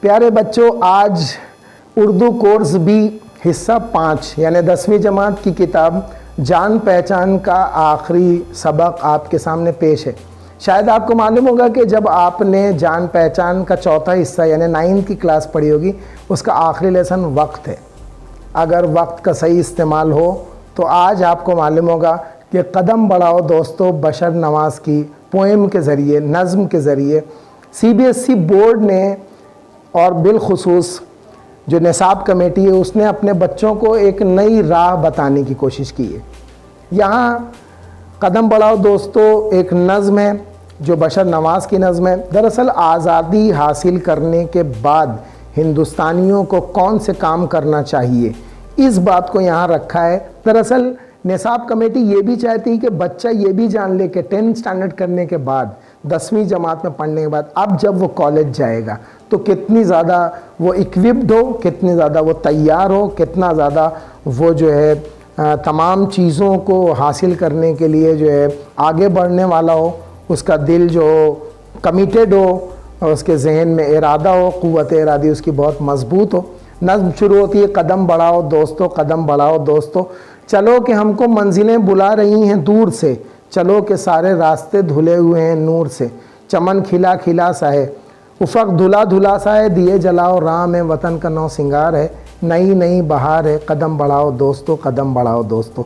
प्यारे बच्चों, आज उर्दू कोर्स भी हिस्सा 5 यानी 10वीं जमात की किताब जान पहचान का आखिरी सबक आपके सामने पेश है। शायद आपको मालूम होगा कि जब आपने जान पहचान का चौथा हिस्सा यानी 9th की क्लास पढ़ी होगी, उसका आखिरी लेसन वक्त है। अगर वक्त का सही इस्तेमाल हो तो आज आपको मालूम होगा कि कदम बढ़ाओ दोस्तों बशर नवाज़ की पोएम के ज़रिए, नज़्म के ज़रिए CBSE बोर्ड ने और बिलखुसूस जो निसाब कमेटी है उसने अपने बच्चों को एक नई राह बताने की कोशिश की है। यहाँ कदम बढ़ाओ दोस्तों एक नज़्म है जो बशर नवाज़ की नज़्म है। दरअसल आज़ादी हासिल करने के बाद हिंदुस्तानियों को कौन से काम करना चाहिए, इस बात को यहाँ रखा है। दरअसल निसाब कमेटी ये भी चाहती है कि बच्चा ये भी जान ले कि 10th स्टैंडर्ड करने के बाद, 10वीं जमात में पढ़ने के बाद अब जब वो कॉलेज जाएगा तो कितनी ज़्यादा वो इक्विप्ड हो, कितनी ज़्यादा वो तैयार हो, कितना ज़्यादा वो जो है तमाम चीज़ों को हासिल करने के लिए जो है आगे बढ़ने वाला हो, उसका दिल जो हो कमिटेड हो और उसके जहन में इरादा हो, क़ुव्वत इरादी उसकी बहुत मजबूत हो। नज़्म शुरू होती है, कदम बढ़ाओ दोस्तों, कदम बढ़ाओ दोस्तों, चलो कि हमको मंजिलें बुला रही हैं दूर से, चलो कि सारे रास्ते धुले हुए हैं नूर से, चमन खिला खिला सा है, उफ़क़ धुला धुला सा है, दिए जलाओ राह में वतन का नौ सिंगार है, नई नई बहार है, कदम बढ़ाओ दोस्तों, कदम बढ़ाओ दोस्तों।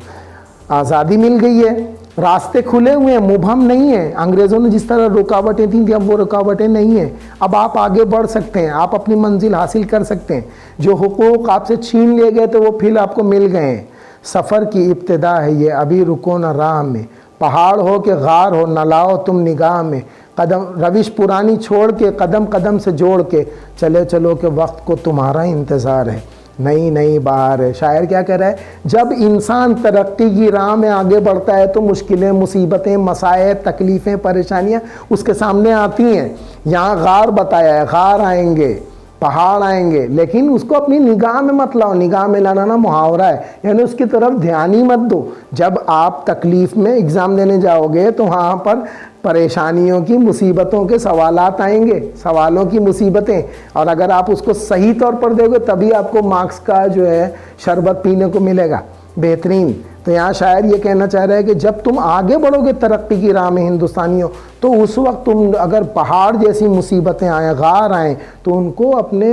आज़ादी मिल गई है, रास्ते खुले हुए हैं, मुबहम नहीं है। अंग्रेज़ों ने जिस तरह रुकावटें थीं अब वो रुकावटें नहीं हैं। अब आप आगे बढ़ सकते हैं, आप अपनी मंजिल हासिल कर सकते हैं। जो हुकूक आपसे छीन लिए गए थे वो फिर आपको मिल गए हैं। सफ़र की इब्तिदा है ये, अभी रुको न राह में, पहाड़ हो के गार हो न लाओ तुम निगाह में, कदम रविश पुरानी छोड़ के कदम कदम से जोड़ के, चले चलो के वक्त को तुम्हारा इंतज़ार है, नई नई बहार है। शायर क्या कह रहा है, जब इंसान तरक्की की राह में आगे बढ़ता है तो मुश्किलें, मुसीबतें, मसाइब, तकलीफ़ें, परेशानियां उसके सामने आती हैं। यहाँ गार बताया है, गार आएंगे, पहाड़ आएंगे, लेकिन उसको अपनी निगाह में मत लाओ। निगाह में लाना ना मुहावरा है, यानी उसकी तरफ ध्यान ही मत दो। जब आप तकलीफ़ में एग्ज़ाम देने जाओगे तो वहाँ पर परेशानियों की, मुसीबतों के सवालात आएंगे, सवालों की मुसीबतें, और अगर आप उसको सही तौर पर दोगे तभी आपको मार्क्स का जो है शरबत पीने को मिलेगा बेहतरीन। तो यहाँ शायर ये कहना चाह रहा है कि जब तुम आगे बढ़ोगे तरक्की की राह में हिंदुस्तानियों, तो उस वक्त तुम अगर पहाड़ जैसी मुसीबतें आएँ, गार आएँ, तो उनको अपने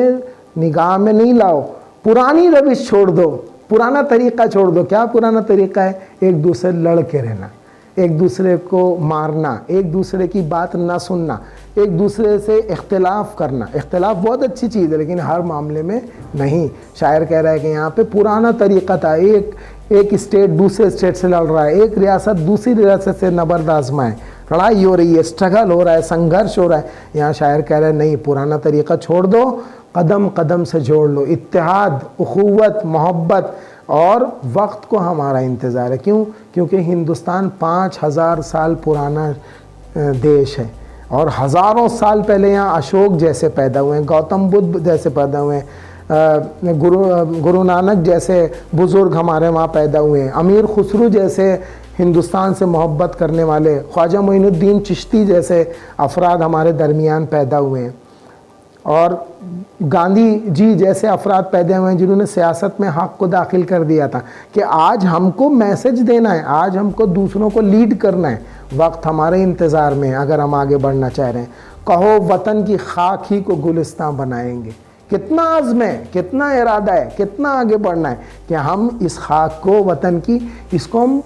निगाह में नहीं लाओ। पुरानी रविश छोड़ दो, पुराना तरीक़ा छोड़ दो। क्या पुराना तरीक़ा है? एक दूसरे लड़ के रहना, एक दूसरे को मारना, एक दूसरे की बात ना सुनना, एक दूसरे से इख्तिलाफ़ करना। इख्तिलाफ़ बहुत अच्छी चीज़ है लेकिन हर मामले में नहीं। शायर कह रहा है कि यहाँ पे पुराना तरीक़ा था, एक स्टेट दूसरे स्टेट से लड़ रहा है, एक रियासत दूसरी रियासत से नबर्द आज़माए, लड़ाई हो रही है, स्ट्रगल हो रहा है, संघर्ष हो रहा है। यहाँ शायर कह रहा है नहीं, पुराना तरीक़ा छोड़ दो, कदम कदम से जोड़ लो। इत्तेहाद, उख़ुव्वत, मोहब्बत और वक्त को हमारा इंतज़ार है। क्यों? क्योंकि हिंदुस्तान 5000 साल पुराना देश है और हज़ारों साल पहले यहाँ अशोक जैसे पैदा हुए हैं, गौतम बुद्ध जैसे पैदा हुए हैं, गुरु नानक जैसे बुज़ुर्ग हमारे वहाँ पैदा हुए हैं, अमीर खुसरू जैसे हिंदुस्तान से मोहब्बत करने वाले, ख्वाजा मोइनुद्दीन चिश्ती जैसे अफराद हमारे दरमियान पैदा हुए हैं, और गांधी जी जैसे अफराद पैदा हुए हैं जिन्होंने सियासत में हक़ को दाखिल कर दिया था कि आज हमको मैसेज देना है, आज हमको दूसरों को लीड करना है। वक्त हमारे इंतज़ार में है अगर हम आगे बढ़ना चाह रहे हैं। कहो वतन की खाक ही को गुलिस्तान बनाएंगे। कितना आज़्म है, कितना इरादा है, कितना आगे बढ़ना है कि हम इस खाक को, वतन की, इसको हम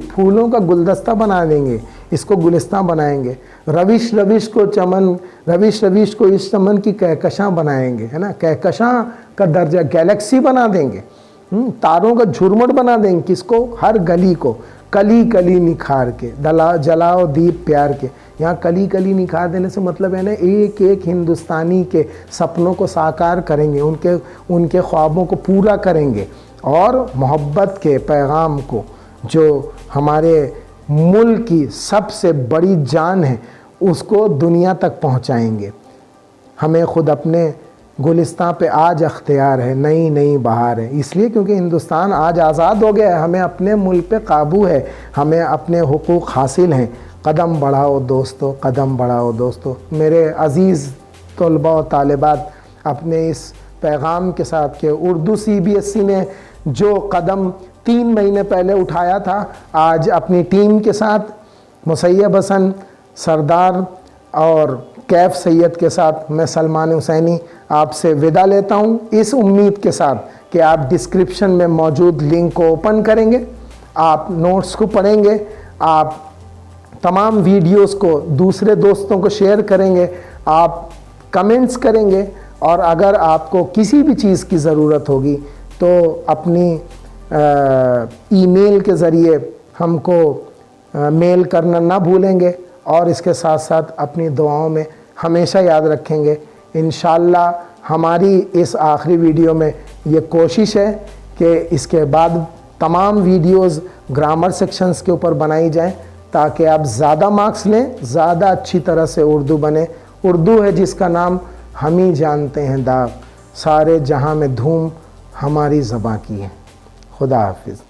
फूलों का गुलदस्ता बना देंगे, इसको गुलिस्तान बनाएंगे। रविश रविश को चमन, रविश रविश को इस चमन की कहकशां बनाएंगे, है ना, कहकशां का दर्जा गैलेक्सी बना देंगे, तारों का झुरमुट बना देंगे। किसको? हर गली को, कली कली निखार के, जलाओ दीप प्यार के। यहाँ कली कली निखार देने से मतलब है ना, एक एक हिंदुस्तानी के सपनों को साकार करेंगे, उनके ख्वाबों को पूरा करेंगे, और मोहब्बत के पैगाम को, जो हमारे मुल्क की सबसे बड़ी जान है, उसको दुनिया तक पहुँचाएंगे। हमें ख़ुद अपने गुलिस्तान पे आज अख्तियार है, नई नई बहार है। इसलिए क्योंकि हिंदुस्तान आज आज़ाद हो गया है, हमें अपने मुल्क पे काबू है, हमें अपने हुकूक हासिल हैं। कदम बढ़ाओ दोस्तों, कदम बढ़ाओ दोस्तों। मेरे अज़ीज़ तलबा और तालिबात, अपने इस पैगाम के साथ कि उर्दू CBSE ने जो कदम 3 महीने पहले उठाया था, आज अपनी टीम के साथ मुसैयब हसन, सरदार और कैफ सैयद के साथ मैं सलमान हुसैनी आपसे विदा लेता हूं, इस उम्मीद के साथ कि आप डिस्क्रिप्शन में मौजूद लिंक को ओपन करेंगे, आप नोट्स को पढ़ेंगे, आप तमाम वीडियोस को दूसरे दोस्तों को शेयर करेंगे, आप कमेंट्स करेंगे, और अगर आपको किसी भी चीज़ की ज़रूरत होगी तो अपनी ईमेल के ज़रिए हमको मेल करना ना भूलेंगे, और इसके साथ साथ अपनी दुआओं में हमेशा याद रखेंगे। इंशाअल्लाह हमारी इस आखिरी वीडियो में ये कोशिश है कि इसके बाद तमाम वीडियोस ग्रामर सेक्शंस के ऊपर बनाई जाएं, ताकि आप ज़्यादा मार्क्स लें, ज़्यादा अच्छी तरह से उर्दू बने। उर्दू है जिसका नाम हम ही जानते हैं दाग, सारे जहां में धूम हमारी ज़बां की है। खुदा हाफिज़।